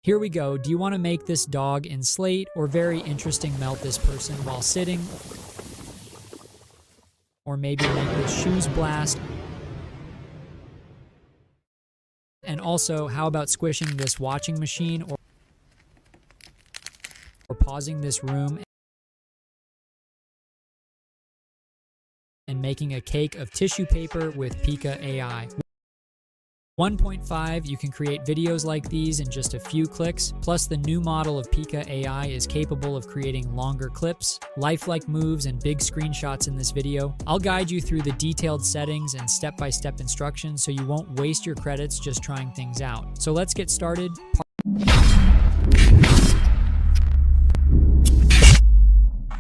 Here we go. Do you want to make this dog in slate or very interesting melt this person while sitting? Or maybe make this shoes blast? And also, how about squishing this watching machine or pausing this room and making a cake of tissue paper with Pika AI? 1.5, you can create videos like these in just a few clicks, plus the new model of Pika AI is capable of creating longer clips, lifelike moves, and big screenshots in this video. I'll guide you through the detailed settings and step-by-step instructions so you won't waste your credits just trying things out. So let's get started.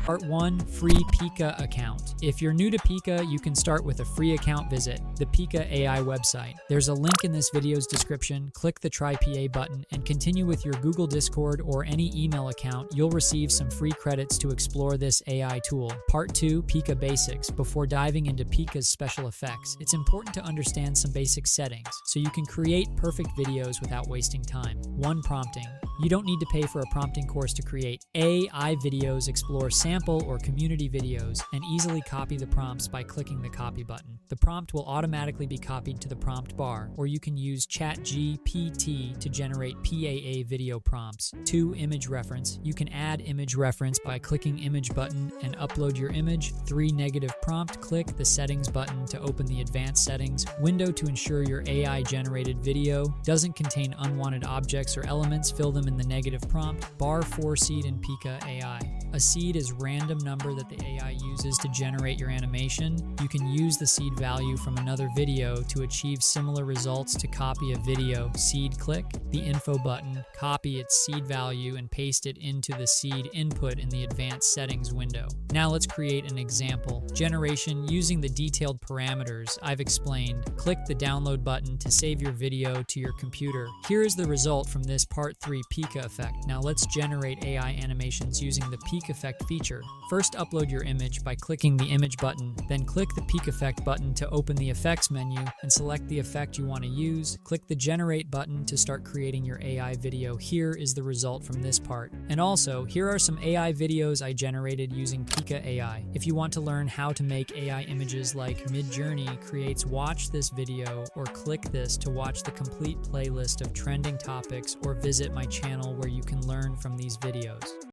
Part 1, free Pika account. If you're new to Pika, you can start with a free account visit, the Pika AI website. There's a link in this video's description. Click the Try PA button and continue with your Google Discord or any email account. You'll receive some free credits to explore this AI tool. Part 2, Pika basics. Before diving into Pika's special effects, it's important to understand some basic settings so you can create perfect videos without wasting time. 1. Prompting. You don't need to pay for a prompting course to create. AI videos explore sample or community videos and easily copy the prompts by clicking the copy button. The prompt will automatically be copied to the prompt bar, or you can use ChatGPT to generate PAA video prompts. 2. Image reference. You can add image reference by clicking image button and upload your image. 3. Negative prompt. Click the settings button to open the advanced settings window to ensure your AI generated video doesn't contain unwanted objects or elements. Fill them in the negative prompt. Bar 4, seed in Pika AI. A seed is random number that the AI uses to generate your animation. You can use the seed value from another video to achieve similar results. To copy a video seed, click the info button, copy its seed value, and paste it into the seed input in the advanced settings window. Now let's create an example. Generation using the detailed parameters I've explained. Click the download button to save your video to your computer. Here is the result from this part 3 Pika effect. Now let's generate AI animations using the Peak effect feature. First, upload your image by clicking the image button, then click the Peak effect button to open the effects menu and select the effect you want to use. Click the generate button to start creating your AI video. Here is the result from this part. And also, here are some AI videos I generated using Pika AI. If you want to learn how to make AI images like Midjourney creates, watch this video or click this to watch the complete playlist of trending topics, or visit my channel where you can learn from these videos.